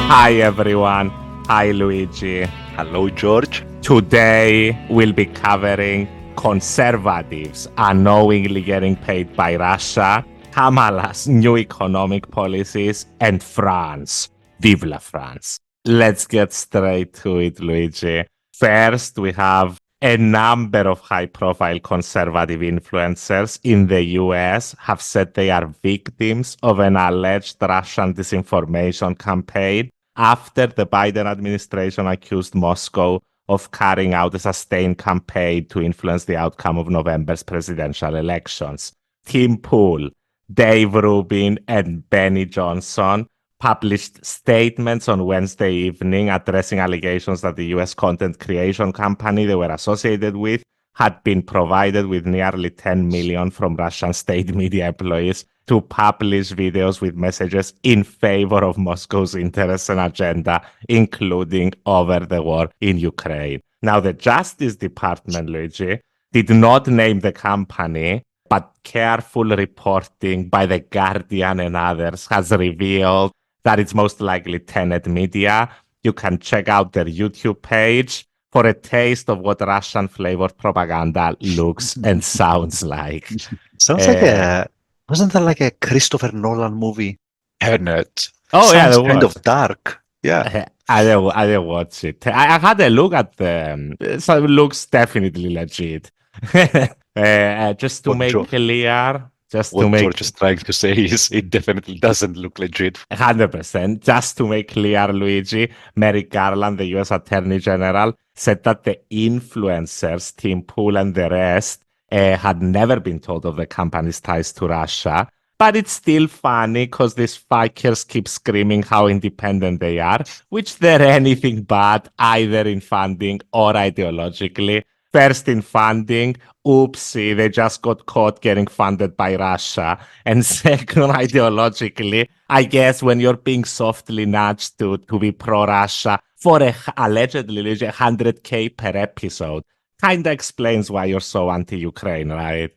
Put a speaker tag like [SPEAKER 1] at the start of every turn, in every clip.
[SPEAKER 1] Hi everyone. Hi Luigi.
[SPEAKER 2] Hello, George.
[SPEAKER 1] Today we'll be covering conservatives unknowingly getting paid by Russia, Kamala's new economic policies, and France. Vive la France. Let's get straight to it, Luigi. First, we have a number of high-profile conservative influencers in the US have said they are victims of an alleged Russian disinformation campaign after the Biden administration accused Moscow of carrying out a sustained campaign to influence the outcome of November's presidential elections. Tim Pool, Dave Rubin, and Benny Johnson published statements on Wednesday evening addressing allegations that the US content creation company they were associated with had been provided with nearly 10 million from Russian state media employees to publish videos with messages in favor of Moscow's interests and agenda, including over the war in Ukraine. Now, the Justice Department, Luigi, did not name the company, but careful reporting by The Guardian and others has revealed that it's most likely Tenet Media. You can check out their YouTube page for a taste of what Russian-flavored propaganda looks and sounds like.
[SPEAKER 2] Sounds like wasn't that like a Christopher Nolan movie? Tenet.
[SPEAKER 1] Oh, yeah,
[SPEAKER 2] Sounds
[SPEAKER 1] there
[SPEAKER 2] kind
[SPEAKER 1] was.
[SPEAKER 2] of dark. Yeah.
[SPEAKER 1] I didn't watch it. I had a look at them. So it looks definitely legit. Just to
[SPEAKER 2] What
[SPEAKER 1] make
[SPEAKER 2] George,
[SPEAKER 1] clear,
[SPEAKER 2] what George is trying to say is it definitely doesn't look legit.
[SPEAKER 1] 100%. Just to make clear, Luigi, Merrick Garland, the U.S. Attorney General, said that the influencers, Tim Pool and the rest, had never been told of the company's ties to Russia. But it's still funny because these fuckers keep screaming how independent they are, which they're anything but, either in funding or ideologically. First in funding, Whoopsie, they just got caught getting funded by Russia. And second, ideologically, I guess when you're being softly nudged to be pro-Russia for allegedly 100K per episode, kind of explains why you're so anti-Ukraine, right?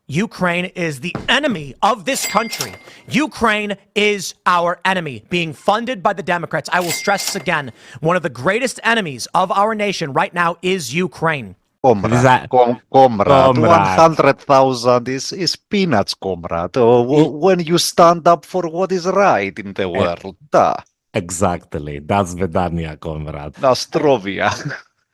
[SPEAKER 3] Ukraine is the enemy of this country. Ukraine is our enemy, being funded by the Democrats. I will stress this again. One of the greatest enemies of our nation right now is Ukraine.
[SPEAKER 2] Comrade, 100,000 is peanuts, comrade. When you stand up for what is right in the world.
[SPEAKER 1] Exactly. That's Vedania, comrade.
[SPEAKER 2] Nostrovia.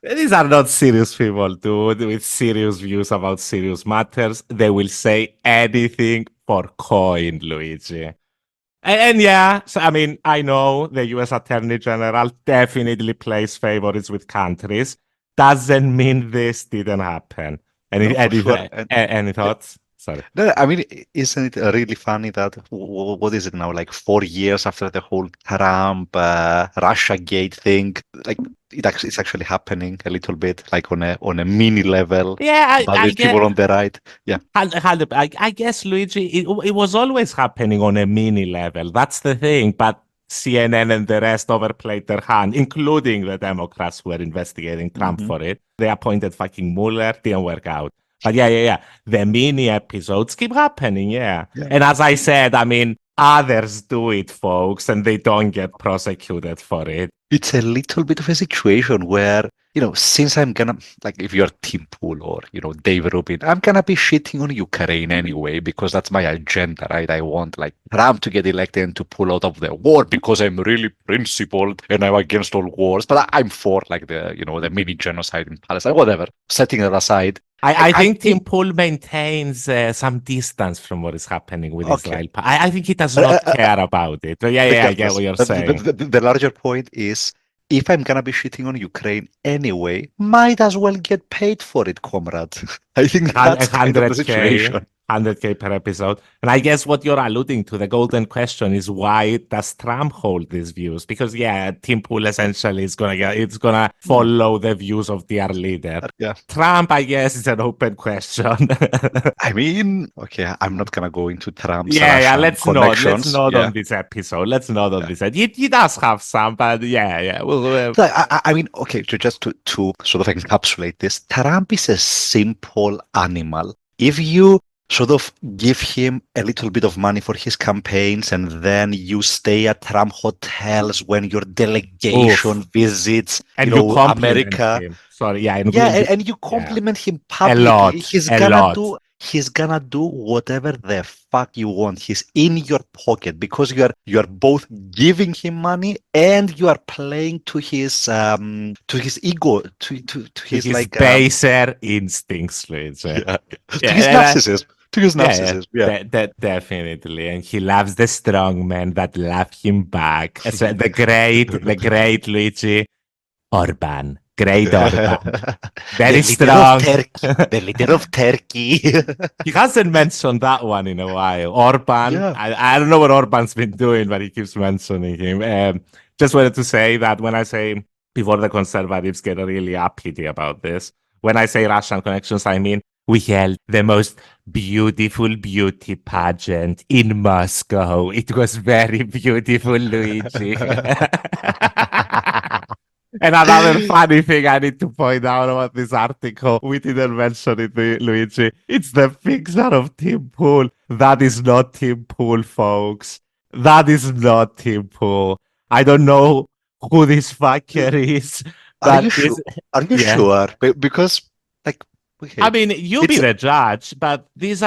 [SPEAKER 1] These are not serious people, dude, with serious views about serious matters. They will say anything for coin, Luigi. And yeah, so, I mean, I know the US Attorney General definitely plays favorites with countries. Doesn't mean this didn't happen. Any thoughts? Sorry.
[SPEAKER 2] No, I mean, isn't it really funny that what is it now? Like 4 years after the whole Trump Russia Gate thing, like it's actually happening a little bit, like on a mini level.
[SPEAKER 1] Yeah,
[SPEAKER 2] but with people on the right. Yeah.
[SPEAKER 1] I guess, Luigi, it was always happening on a mini level. That's the thing. But CNN and the rest overplayed their hand, including the Democrats who were investigating Trump for it. They appointed fucking Mueller, didn't work out. But yeah. The mini episodes keep happening, yeah. And as I said, I mean, others do it, folks, and they don't get prosecuted for it.
[SPEAKER 2] It's a little bit of a situation where, since I'm gonna, like, if you're Tim Pool or, Dave Rubin, I'm gonna be shitting on Ukraine anyway, because that's my agenda, right? I want, like, Trump to get elected and to pull out of the war because I'm really principled and I'm against all wars. But I'm for, like, the mini genocide in Palestine, whatever. Setting that aside.
[SPEAKER 1] I think Tim Pool maintains some distance from what is happening with Israel. I think he does not care about it. But yeah, I get what you're saying.
[SPEAKER 2] The larger point is, if I'm gonna be shitting on Ukraine anyway, might as well get paid for it, comrade. I think that's kind of the situation.
[SPEAKER 1] 100K per episode. And I guess what you're alluding to, the golden question is, why does Trump hold these views? Because Tim Pool essentially is gonna follow the views of their leader.
[SPEAKER 2] Yeah.
[SPEAKER 1] Trump, I guess, is an open question.
[SPEAKER 2] I mean, okay, I'm not gonna go into Trump's
[SPEAKER 1] let's
[SPEAKER 2] connections.
[SPEAKER 1] not on this episode. Let's not on this. He does have some, but yeah.
[SPEAKER 2] I mean, okay, just to sort of encapsulate this, Trump is a simple animal. If you sort of give him a little bit of money for his campaigns, and then you stay at Trump hotels when your delegation
[SPEAKER 1] Oof.
[SPEAKER 2] visits,
[SPEAKER 1] And you compliment
[SPEAKER 2] America.
[SPEAKER 1] him. Sorry, yeah, and
[SPEAKER 2] Yeah,
[SPEAKER 1] you,
[SPEAKER 2] and you
[SPEAKER 1] yeah,
[SPEAKER 2] compliment him
[SPEAKER 1] a
[SPEAKER 2] publicly.
[SPEAKER 1] lot, a lot.
[SPEAKER 2] He's gonna do whatever the fuck you want. He's in your pocket because you are both giving him money and you are playing to his ego, to
[SPEAKER 1] To
[SPEAKER 2] his
[SPEAKER 1] his
[SPEAKER 2] like
[SPEAKER 1] baser instincts, Luigi.
[SPEAKER 2] yeah, to
[SPEAKER 1] Yeah,
[SPEAKER 2] his narcissism. To his
[SPEAKER 1] yeah, yeah,
[SPEAKER 2] narcissism. Yeah.
[SPEAKER 1] that definitely. And he loves the strong men that love him back. So the great Luigi Orban, great Orban,
[SPEAKER 2] The
[SPEAKER 1] very
[SPEAKER 2] leader of
[SPEAKER 1] strong.
[SPEAKER 2] Turkey. The leader of Turkey.
[SPEAKER 1] He hasn't mentioned that one in a while. Orban,
[SPEAKER 2] Yeah.
[SPEAKER 1] I don't know what Orban's been doing, but he keeps mentioning him. Just wanted to say that when I say before the conservatives get really uppity about this, when I say Russian connections, I mean we held the most beautiful beauty pageant in Moscow. It was very beautiful, Luigi. And another funny thing I need to point out about this article, we didn't mention it, Luigi. It's the picture of Tim Pool. That is not Tim Pool, folks. That is not Tim Pool. I don't know who this fucker is,
[SPEAKER 2] Are you
[SPEAKER 1] but
[SPEAKER 2] sure? Are you
[SPEAKER 1] yeah.
[SPEAKER 2] sure? Because, like,
[SPEAKER 1] I
[SPEAKER 2] okay,
[SPEAKER 1] mean, you be
[SPEAKER 2] it's
[SPEAKER 1] the judge, but this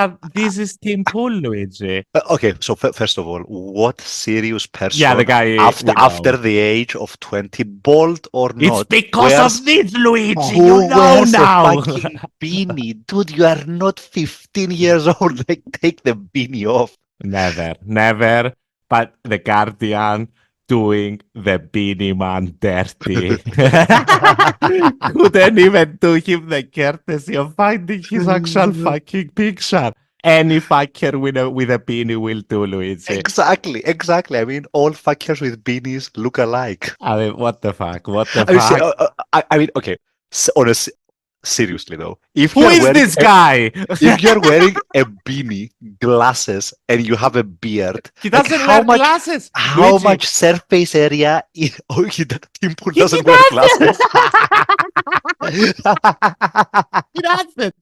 [SPEAKER 1] is Tim Pool, Luigi.
[SPEAKER 2] okay. So first of all, what serious
[SPEAKER 1] Yeah, the
[SPEAKER 2] person
[SPEAKER 1] guy we
[SPEAKER 2] after
[SPEAKER 1] know.
[SPEAKER 2] the age of 20, bold or
[SPEAKER 1] It's
[SPEAKER 2] not,
[SPEAKER 1] because of
[SPEAKER 2] wears
[SPEAKER 1] this, Luigi. You
[SPEAKER 2] who
[SPEAKER 1] know
[SPEAKER 2] wears a
[SPEAKER 1] now.
[SPEAKER 2] fucking beanie? Dude, you are not 15 years old. Like, take the beanie off.
[SPEAKER 1] Never, never. But the Guardian doing the Beanie Man dirty. Couldn't even do him the courtesy of finding his actual fucking picture. Any fucker with a beanie will do, Luigi.
[SPEAKER 2] Exactly, exactly. I mean, all fuckers with beanies look alike.
[SPEAKER 1] I mean, what the fuck? What the
[SPEAKER 2] I mean,
[SPEAKER 1] fuck?
[SPEAKER 2] I mean, okay. Honestly, seriously though, if
[SPEAKER 1] Who
[SPEAKER 2] you're
[SPEAKER 1] is
[SPEAKER 2] wearing
[SPEAKER 1] this guy?
[SPEAKER 2] if you're wearing a beanie, glasses, and you have a beard,
[SPEAKER 1] He
[SPEAKER 2] like
[SPEAKER 1] doesn't wear glasses,
[SPEAKER 2] how
[SPEAKER 1] Luigi.
[SPEAKER 2] much surface area? Oh, Tim Pool
[SPEAKER 1] He
[SPEAKER 2] doesn't wear
[SPEAKER 1] doesn't.
[SPEAKER 2] glasses.
[SPEAKER 1] He doesn't.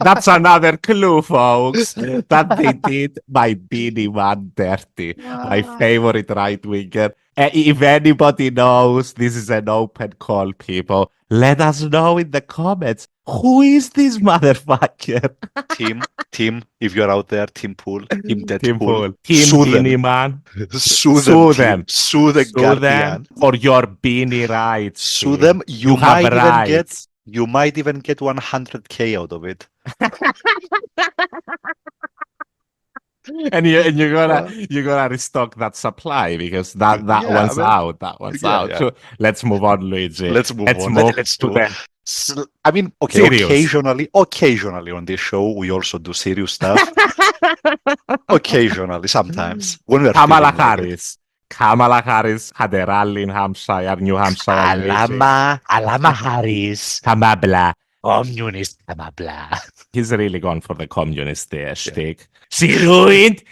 [SPEAKER 1] That's another clue, folks, that they did my Beanie Man dirty, my favorite right winger. If anybody knows, this is an open call, people. Let us know in the comments. Who is this motherfucker?
[SPEAKER 2] Tim, if you're out there, Tim Pool, Team
[SPEAKER 1] Team
[SPEAKER 2] Deadpool,
[SPEAKER 1] Paul. Team
[SPEAKER 2] sue them.
[SPEAKER 1] Beanie Man.
[SPEAKER 2] Sue them,
[SPEAKER 1] Sue
[SPEAKER 2] Tim.
[SPEAKER 1] them.
[SPEAKER 2] Sue the
[SPEAKER 1] Sue them
[SPEAKER 2] Guardian.
[SPEAKER 1] for your beanie rights.
[SPEAKER 2] Sue
[SPEAKER 1] Team.
[SPEAKER 2] them.
[SPEAKER 1] You have rights.
[SPEAKER 2] You might even get 100K out of it.
[SPEAKER 1] And you're gonna restock that supply because that
[SPEAKER 2] Yeah,
[SPEAKER 1] one's
[SPEAKER 2] man.
[SPEAKER 1] out. That one's
[SPEAKER 2] Yeah,
[SPEAKER 1] out.
[SPEAKER 2] yeah.
[SPEAKER 1] So let's move on, Luigi.
[SPEAKER 2] Let's move
[SPEAKER 1] Let's
[SPEAKER 2] on.
[SPEAKER 1] move
[SPEAKER 2] Let's
[SPEAKER 1] to
[SPEAKER 2] do.
[SPEAKER 1] the
[SPEAKER 2] I mean, okay,
[SPEAKER 1] serious.
[SPEAKER 2] occasionally on this show, we also do serious stuff. Occasionally, sometimes when we're
[SPEAKER 1] Kamala
[SPEAKER 2] feeling like it.
[SPEAKER 1] Harris. Kamala Harris had a rally in Hampshire, New Hampshire. Luigi.
[SPEAKER 2] Alama Harris,
[SPEAKER 1] Kamabla.
[SPEAKER 2] communist Kamala.
[SPEAKER 1] He's really gone for the communist shtick. She ruined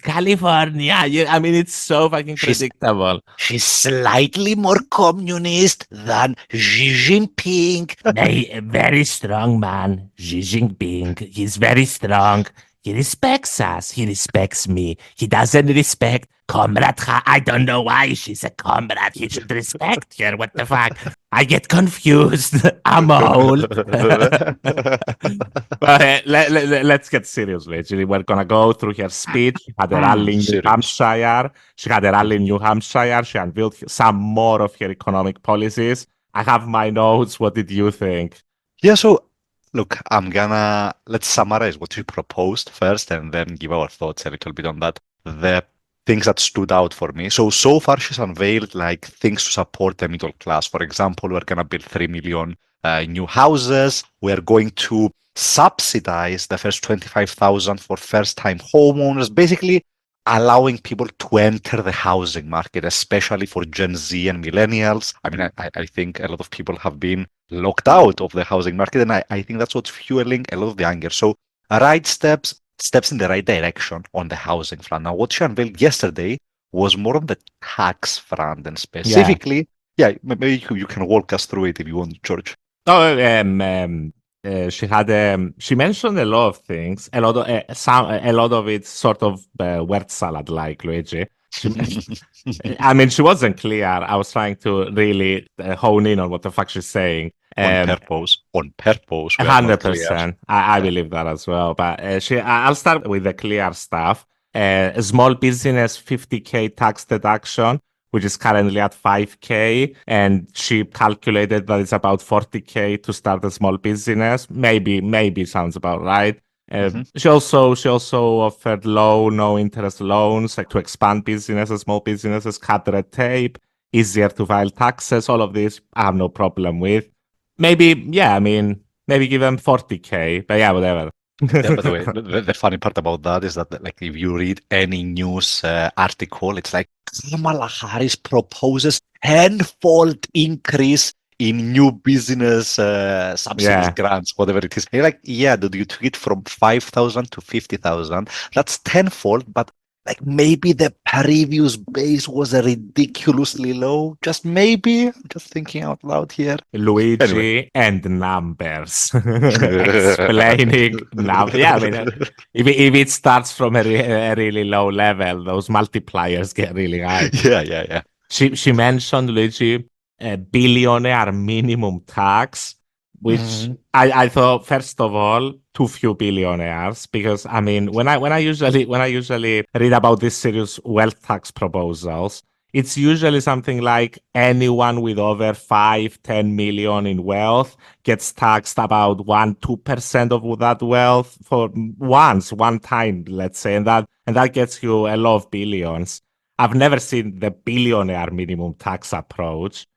[SPEAKER 1] California. I mean, it's so fucking predictable.
[SPEAKER 2] She's slightly more communist than Xi Jinping.
[SPEAKER 1] A very strong man, Xi Jinping. He's very strong. He respects us. He respects me. He doesn't respect Comrade. I don't know why she's a comrade. He should respect her. What the fuck? I get confused. I'm old. But let's get serious, Luigi. We're going to go through her speech. She had a rally in New
[SPEAKER 2] Serious.
[SPEAKER 1] Hampshire. She had a rally in New Hampshire. She unveiled some more of her economic policies. I have my notes. What did you think?
[SPEAKER 2] Yeah, so look, let's summarize what you proposed first and then give our thoughts a little bit on that. The things that stood out for me. So far she's unveiled like things to support the middle class. For example, we're gonna build 3 million new houses. We're going to subsidize the first 25,000 for first-time homeowners, basically allowing people to enter the housing market, especially for Gen Z and millennials. I mean, I think a lot of people have been locked out of the housing market, and I think that's what's fueling a lot of the anger. So, right steps in the right direction on the housing front. Now, what she unveiled yesterday was more on the tax front, and specifically, maybe you can walk us through it if you want, George.
[SPEAKER 1] Oh, she mentioned a lot of things, a lot of it sort of word salad like Luigi. I mean, she wasn't clear. I was trying to really hone in on what the fuck she's saying.
[SPEAKER 2] On purpose. On purpose. We are not clear.
[SPEAKER 1] 100%. I believe that as well. But I'll start with the clear stuff. A small business 50K tax deduction, which is currently at 5K, and she calculated that it's about 40K to start a small business. Maybe sounds about right. She also offered no interest loans, like to expand businesses, small businesses, cut red tape, easier to file taxes. All of this I have no problem with. Maybe, yeah, I mean, maybe give them 40K, but yeah, whatever.
[SPEAKER 2] Yeah, by the way, the funny part about that is that, like, if you read any news article, it's like Kamala Harris proposes tenfold increase in new business subsidies,
[SPEAKER 1] Yeah.
[SPEAKER 2] grants, whatever it is. And you're like, yeah, dude, you took it from 5,000 to 50,000. That's tenfold, but like maybe the previous base was ridiculously low. Just maybe. I'm just thinking out loud here.
[SPEAKER 1] Luigi
[SPEAKER 2] Anyway.
[SPEAKER 1] and numbers. Explaining now. Yeah, I mean, if it starts from a really low level, those multipliers get really high.
[SPEAKER 2] Yeah.
[SPEAKER 1] She mentioned, Luigi, a billionaire minimum tax, which I thought, first of all, too few billionaires, because I mean, when I usually read about these serious wealth tax proposals, it's usually something like anyone with over 5-10 million in wealth gets taxed about 1-2% of that wealth for one time, let's say, and that gets you a lot of billions. I've never seen the billionaire minimum tax approach.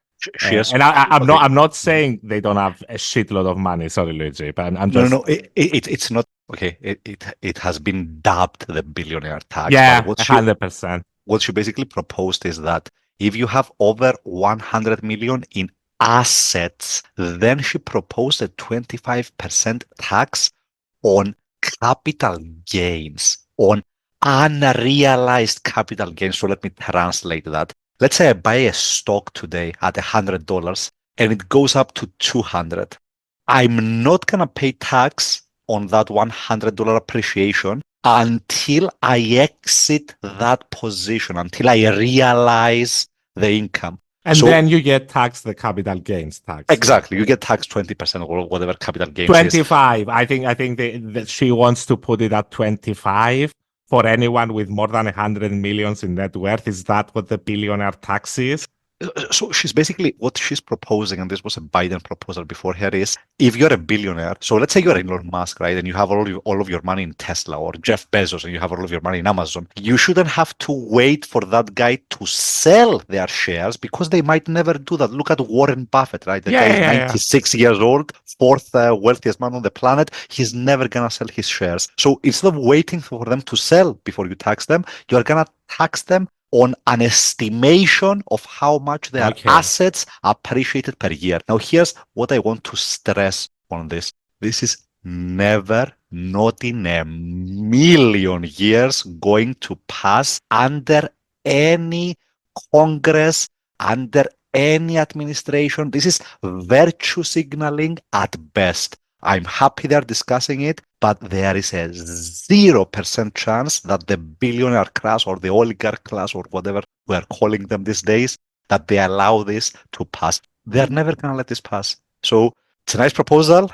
[SPEAKER 1] And I'm not saying they don't have a shitload of money. Sorry, Luigi, but I'm just
[SPEAKER 2] no. It's not okay. It has been dubbed the billionaire tax.
[SPEAKER 1] yeah,
[SPEAKER 2] But
[SPEAKER 1] 100%.
[SPEAKER 2] what she basically proposed is that if you have over 100 million in assets, then she proposed a 25% tax on capital gains, on unrealized capital gains. So let me translate that. Let's say I buy a stock today at $100 and it goes up to 200. I'm not going to pay tax on that $100 appreciation until I exit that position, until I realize the income.
[SPEAKER 1] And then you get taxed the capital gains tax.
[SPEAKER 2] Exactly. You get taxed 20% or whatever capital gains
[SPEAKER 1] 25. Is. I think that she wants to put it at 25 for anyone with more than 100 millions in net worth. Is that what the billionaire tax is?
[SPEAKER 2] So she's basically, what she's proposing, and this was a Biden proposal before her, is if you're a billionaire, so let's say you're Elon Musk, right, and you have all of your money in Tesla, or Jeff Bezos and you have all of your money in Amazon, you shouldn't have to wait for that guy to sell their shares because they might never do that. Look at Warren Buffett, right? The guy is 96 years old, fourth wealthiest man on the planet. He's never going to sell his shares. So instead of waiting for them to sell before you tax them, you're going to tax them on an estimation of how much their assets appreciated per year. Now, here's what I want to stress on this. This is never, not in a million years, going to pass under any Congress, under any administration. This is virtue signaling at best. I'm happy they're discussing it, but there is a 0% chance that the billionaire class or the oligarch class or whatever we're calling them these days, that they allow this to pass. They're never going to let this pass. So it's a nice proposal,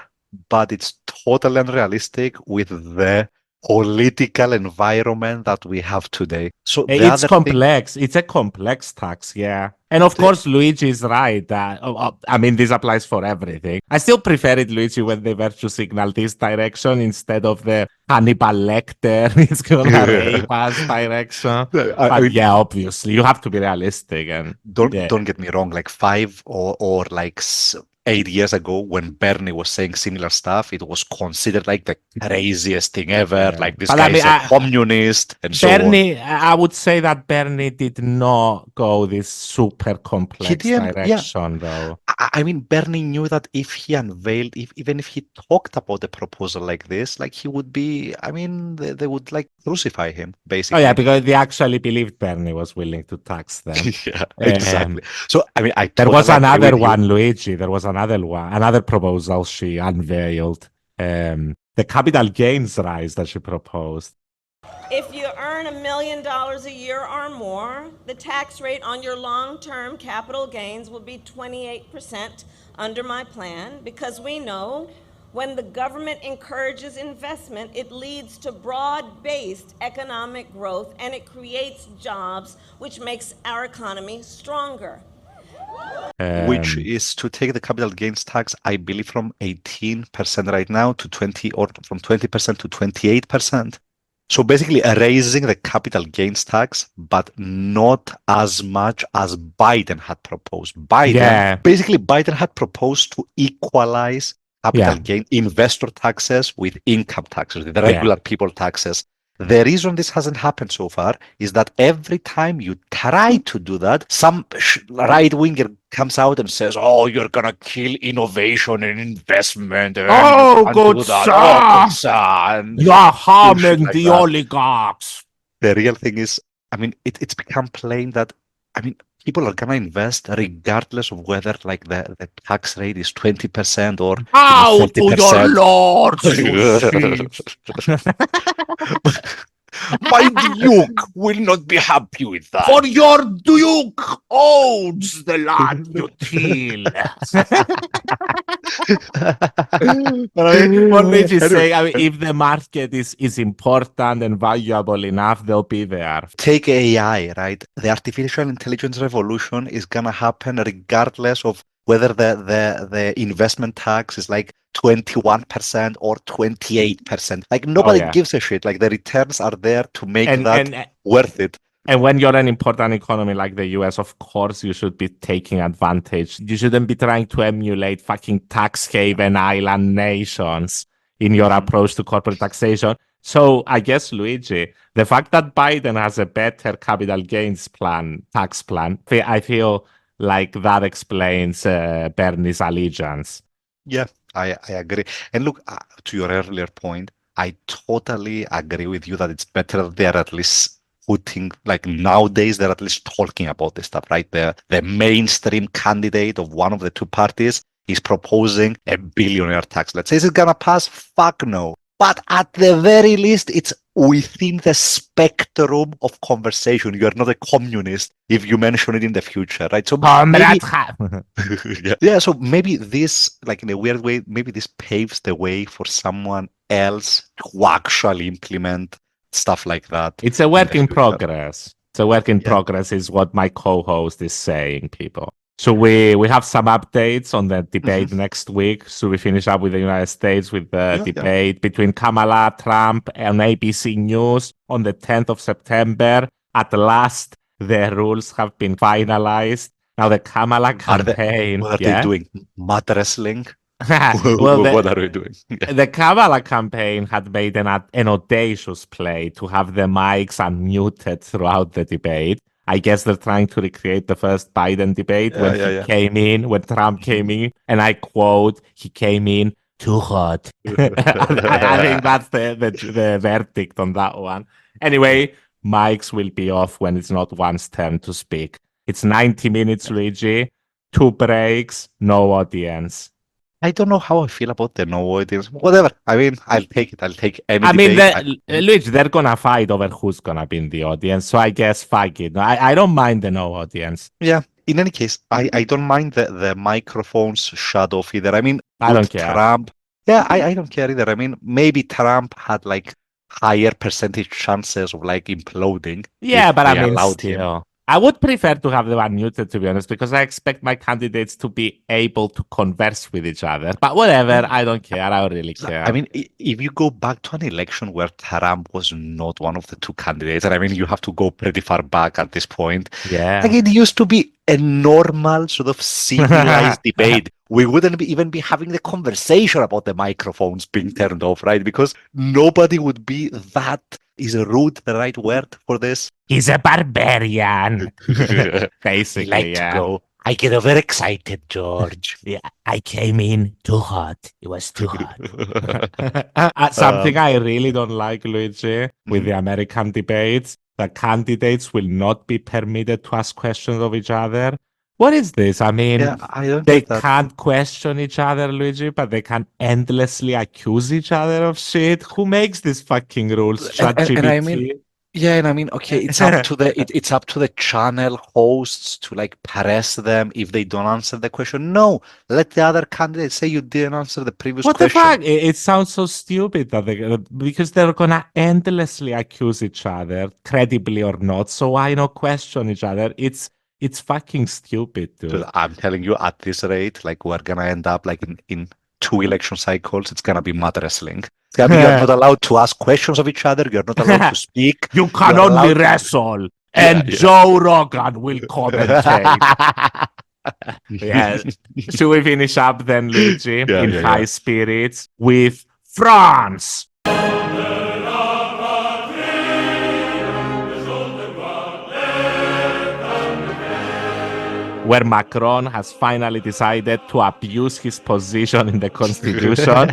[SPEAKER 2] but it's totally unrealistic with the political environment that we have today. So
[SPEAKER 1] it's complex. It's a complex tax, yeah. And of course, Luigi is right. I mean, this applies for everything. I still prefer it, Luigi, when they virtue signal this direction instead of the Hannibal Lecter is gonna rape us direction. I mean, yeah, obviously, you have to be realistic. And
[SPEAKER 2] don't get me wrong. Like 5 or like 8 years ago, when Bernie was saying similar stuff, it was considered like the craziest thing ever. Yeah. Like this guy is a communist and
[SPEAKER 1] Bernie,
[SPEAKER 2] so on.
[SPEAKER 1] I would say that Bernie did not go this super complex direction, though.
[SPEAKER 2] I mean, Bernie knew that if he unveiled, even if he talked about a proposal like this, like he would be, I mean, they would like crucify him, basically.
[SPEAKER 1] Oh, yeah, because they actually believed Bernie was willing to tax them.
[SPEAKER 2] Yeah, exactly. So, I mean,
[SPEAKER 1] there was another one, Luigi. There was another proposal she unveiled. The capital gains rise that she proposed.
[SPEAKER 4] If you earn $1 million a year or more, the tax rate on your long-term capital gains will be 28% under my plan, because we know when the government encourages investment, it leads to broad-based economic growth and it creates jobs, which makes our economy stronger.
[SPEAKER 2] Which is to take the capital gains tax, I believe, from 18% right now to 20, or from 20% to 28%. So basically raising the capital gains tax, but not as much as Biden had proposed. Biden had proposed to equalize capital gain investor taxes with income taxes, the regular people taxes. The reason this hasn't happened so far is that every time you try to do that, some right-winger comes out and says, "Oh, you're gonna kill innovation and investment. And
[SPEAKER 1] Oh, good
[SPEAKER 2] sir!
[SPEAKER 1] You're harming the oligarchs."
[SPEAKER 2] The real thing is, I mean, it's become plain that, I mean, people are gonna invest regardless of whether like the tax rate is 20% or
[SPEAKER 1] Bow to
[SPEAKER 2] 30%.
[SPEAKER 1] your lords, you sheep.
[SPEAKER 2] My duke will not be happy with that.
[SPEAKER 1] For your duke owns the land you till. But I mean, what Luigi is saying, I mean, if the market is important and valuable enough, they'll be there.
[SPEAKER 2] Take AI, right? The artificial intelligence revolution is gonna happen regardless of whether the investment tax is like 21% or 28%. Like nobody gives a shit. Like the returns are there to make that worth it.
[SPEAKER 1] And when you're an important economy like the US, of course, you should be taking advantage. You shouldn't be trying to emulate fucking tax haven island nations in your approach to corporate taxation. So I guess, Luigi, the fact that Biden has a better capital gains tax plan, I feel like that explains Bernie's allegiance.
[SPEAKER 2] Yeah, I agree. And look, to your earlier point, I totally agree with you that it's better that they're at least putting, like nowadays, they're at least talking about this stuff, right? The mainstream candidate of one of the two parties is proposing a billionaire tax. Let's say, is it gonna pass? Fuck no. But at the very least, it's within the spectrum of conversation. You are not a communist if you mention it in the future, right? So so maybe this, like in a weird way, maybe this paves the way for someone else to actually implement stuff like that.
[SPEAKER 1] It's a work in progress. It's a work in progress is what my co-host is saying, people. So we have some updates on the debate next week. So we finish up with the United States with the debate between Kamala, Trump, and ABC News on the 10th of September. At last, the rules have been finalized. Now the Kamala campaign.
[SPEAKER 2] What are they doing? Mud wrestling?
[SPEAKER 1] Well,
[SPEAKER 2] what are we doing?
[SPEAKER 1] The Kamala campaign had made an audacious play to have the mics unmuted throughout the debate. I guess they're trying to recreate the first Biden debate when Trump came in, and I quote, he came in too hot. I think that's the verdict on that one. Anyway, mics will be off when it's not one's turn to speak. It's 90 minutes, Luigi, 2 breaks, no audience.
[SPEAKER 2] I don't know how I feel about the no audience. Whatever. I mean, I'll take it. I'll take any
[SPEAKER 1] debate. Luigi, they're going to fight over who's going to be in the audience. So I guess, fuck it. I don't mind the no audience.
[SPEAKER 2] Yeah. In any case, I don't mind the microphones shut off either. I mean,
[SPEAKER 1] I don't care.
[SPEAKER 2] Trump. Yeah, I don't care either. I mean, maybe Trump had like higher percentage chances of like imploding.
[SPEAKER 1] Yeah, but I mean, still. I would prefer to have them unmuted, to be honest, because I expect my candidates to be able to converse with each other. But whatever, I don't care. I don't really care.
[SPEAKER 2] I mean, if you go back to an election where Trump was not one of the two candidates, and I mean, you have to go pretty far back at this point.
[SPEAKER 1] Yeah.
[SPEAKER 2] Like it used to be a normal sort of civilized debate. We wouldn't even be having the conversation about the microphones being turned off, right? Because nobody would be that. Is rude the right word for this?
[SPEAKER 1] He's a barbarian. Basically,
[SPEAKER 2] to go. I get overexcited, George.
[SPEAKER 1] Yeah, I came in too hot. It was too hot. Something I really don't like, Luigi, with the American debates, the candidates will not be permitted to ask questions of each other. What is this? I mean,
[SPEAKER 2] Yeah, I don't
[SPEAKER 1] they
[SPEAKER 2] get that.
[SPEAKER 1] can't question each other, Luigi, but they can endlessly accuse each other of shit. Who makes these fucking rules?
[SPEAKER 2] And I mean,
[SPEAKER 1] ChatGPT?
[SPEAKER 2] yeah, and I mean, okay, it's up to it's up to the channel hosts to like press them if they don't answer the question. No, let the other candidate say you didn't answer the previous
[SPEAKER 1] What the
[SPEAKER 2] question.
[SPEAKER 1] fuck? It sounds so stupid that because they're gonna endlessly accuse each other, credibly or not. So why not question each other? It's fucking stupid,
[SPEAKER 2] Dude,
[SPEAKER 1] dude.
[SPEAKER 2] I'm telling you, at this rate, like we're gonna end up like in 2 election cycles, it's gonna be mud wrestling. It's gonna be you're not allowed to ask questions of each other, you're not allowed to speak.
[SPEAKER 1] You can
[SPEAKER 2] You're
[SPEAKER 1] only
[SPEAKER 2] allowed
[SPEAKER 1] wrestle,
[SPEAKER 2] Yeah,
[SPEAKER 1] and
[SPEAKER 2] yeah.
[SPEAKER 1] Joe Rogan will commentate. Yeah. Should we finish up then, Luigi, in
[SPEAKER 2] Yeah.
[SPEAKER 1] high spirits with France? Where Macron has finally decided to abuse his position in the constitution,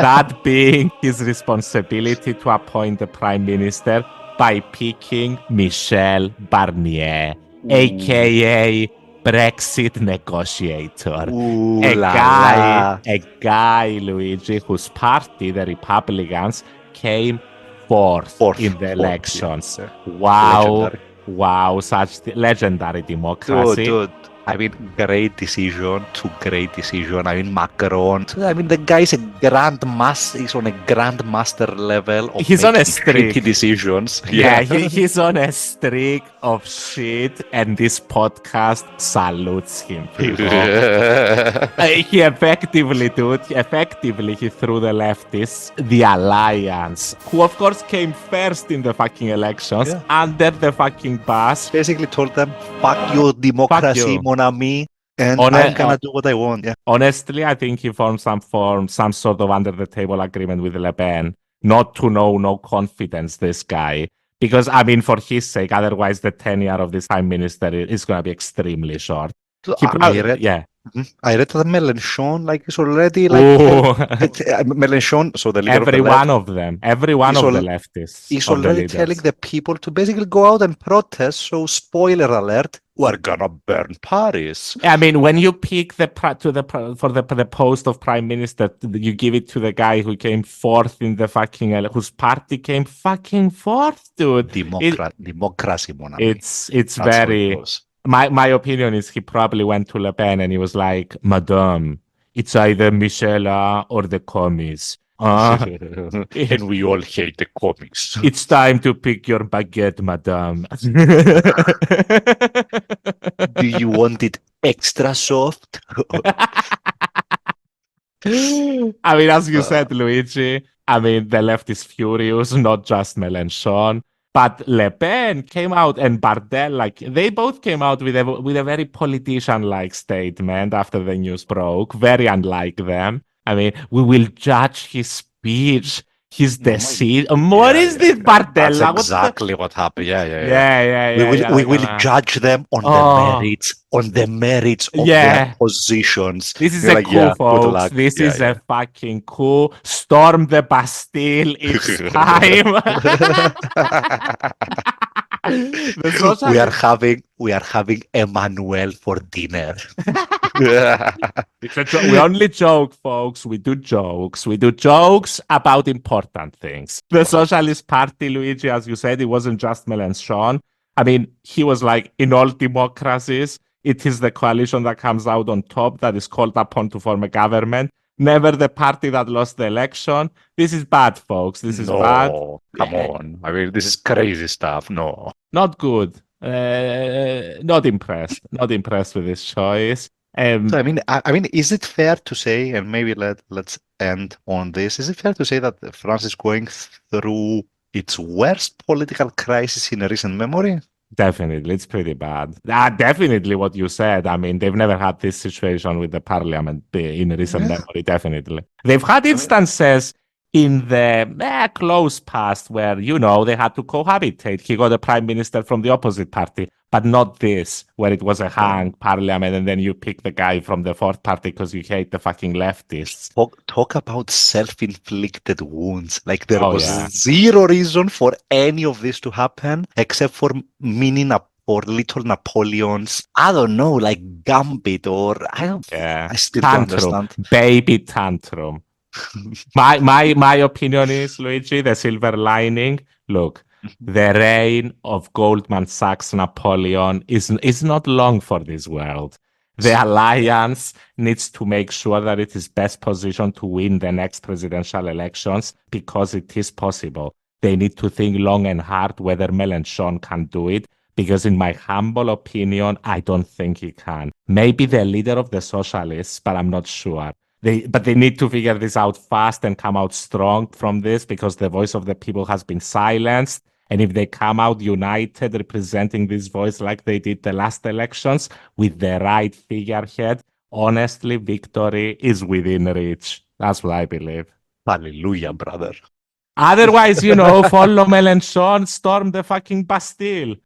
[SPEAKER 1] that being his responsibility to appoint the prime minister by picking Michel Barnier, aka Brexit negotiator.
[SPEAKER 2] Ooh
[SPEAKER 1] A
[SPEAKER 2] la
[SPEAKER 1] guy,
[SPEAKER 2] la.
[SPEAKER 1] a guy, Luigi, whose party, the Republicans, came fourth in the
[SPEAKER 2] Fourth,
[SPEAKER 1] elections.
[SPEAKER 2] yeah.
[SPEAKER 1] Wow.
[SPEAKER 2] Legendary.
[SPEAKER 1] Wow, such legendary democracy.
[SPEAKER 2] Dude. I mean, great decision, two great decision. I mean, Macron. I mean, the guy's a grandmaster. He's on a grandmaster level of
[SPEAKER 1] He's on a
[SPEAKER 2] making
[SPEAKER 1] streak.
[SPEAKER 2] shitty decisions.
[SPEAKER 1] Yeah, he's on a streak of shit, and this podcast salutes him, people. He effectively he threw the leftists, the alliance, who of course came first in the fucking elections,
[SPEAKER 2] Yeah.
[SPEAKER 1] under the fucking bus.
[SPEAKER 2] Basically told them, fuck your democracy,
[SPEAKER 1] you.
[SPEAKER 2] mon ami, and
[SPEAKER 1] On
[SPEAKER 2] I'm gonna do what I want. Yeah.
[SPEAKER 1] Honestly, I think he formed some sort of under the table agreement with Le Pen, not to know no confidence, this guy. Because, I mean, for his sake, otherwise the tenure of this prime minister is going to be extremely short.
[SPEAKER 2] So
[SPEAKER 1] He
[SPEAKER 2] I read,
[SPEAKER 1] yeah.
[SPEAKER 2] I read that Mélenchon like is already like
[SPEAKER 1] Ooh.
[SPEAKER 2] Mélenchon, so the leader
[SPEAKER 1] Every
[SPEAKER 2] of the left,
[SPEAKER 1] one of them, every one
[SPEAKER 2] He's
[SPEAKER 1] of the
[SPEAKER 2] al-
[SPEAKER 1] leftists,
[SPEAKER 2] he's
[SPEAKER 1] of the
[SPEAKER 2] already
[SPEAKER 1] leaders.
[SPEAKER 2] telling the people to basically go out and protest. So spoiler alert, we're gonna burn Paris.
[SPEAKER 1] I mean, when you pick the post of prime minister, you give it to the guy who came fourth in the fucking whose party came fucking fourth, dude.
[SPEAKER 2] Democracy, mon ami.
[SPEAKER 1] It's
[SPEAKER 2] That's how it
[SPEAKER 1] very.
[SPEAKER 2] goes.
[SPEAKER 1] My opinion is he probably went to Le Pen and he was like, Madame, it's either Michela or the commies.
[SPEAKER 2] And we all hate the comics.
[SPEAKER 1] It's time to pick your baguette, Madame.
[SPEAKER 2] Do you want it extra soft?
[SPEAKER 1] I mean, as you said, Luigi, I mean, the left is furious, not just Mélenchon. But Le Pen came out and Bardel, like, they both came out with a very politician-like statement after the news broke, very unlike them. I mean, we will judge his speech, his decision. What is this, Bardella?
[SPEAKER 2] That's exactly what happened. Yeah.
[SPEAKER 1] We
[SPEAKER 2] We will judge them on the merits of their positions.
[SPEAKER 1] This is
[SPEAKER 2] You're
[SPEAKER 1] a
[SPEAKER 2] like,
[SPEAKER 1] coup,
[SPEAKER 2] yeah, good
[SPEAKER 1] folks.
[SPEAKER 2] luck.
[SPEAKER 1] This
[SPEAKER 2] Yeah,
[SPEAKER 1] is a fucking coup. Storm the Bastille. It's time.
[SPEAKER 2] We are having Emmanuel for dinner.
[SPEAKER 1] We only joke, folks. We do jokes. We do jokes about important things. The Socialist Party, Luigi, as you said, it wasn't just Mélenchon. I mean, he was like, in all democracies, it is the coalition that comes out on top that is called upon to form a government. Never the party that lost the election. This is bad, folks. This is bad.
[SPEAKER 2] Come on. I mean, this is crazy stuff. No.
[SPEAKER 1] Not good. Not impressed. Not impressed with this choice.
[SPEAKER 2] So, I mean, is it fair to say, and maybe let's end on this, is it fair to say that France is going through its worst political crisis in recent memory?
[SPEAKER 1] Definitely, it's pretty bad. Definitely what you said. I mean, they've never had this situation with the parliament in recent memory, definitely. They've had instances in the close past where, you know, they had to cohabitate. He got a prime minister from the opposite party, but not this, where it was a hung parliament and then you pick the guy from the fourth party because you hate the fucking leftists.
[SPEAKER 2] Talk about self-inflicted wounds. Like there was zero reason for any of this to happen except for meaning or little Napoleons. I don't know, like Gambit or
[SPEAKER 1] Yeah.
[SPEAKER 2] I still don't understand.
[SPEAKER 1] Baby tantrum. My opinion is, Luigi, the silver lining. Look, the reign of Goldman Sachs Napoleon is not long for this world. The alliance needs to make sure that it is best positioned to win the next presidential elections because it is possible. They need to think long and hard whether Mélenchon can do it because in my humble opinion, I don't think he can. Maybe the leader of the socialists, but I'm not sure. But they need to figure this out fast and come out strong from this because the voice of the people has been silenced. And if they come out united, representing this voice like they did the last elections with the right figurehead, honestly, victory is within reach. That's what I believe.
[SPEAKER 2] Hallelujah, brother.
[SPEAKER 1] Otherwise, follow Mélenchon, storm the fucking Bastille.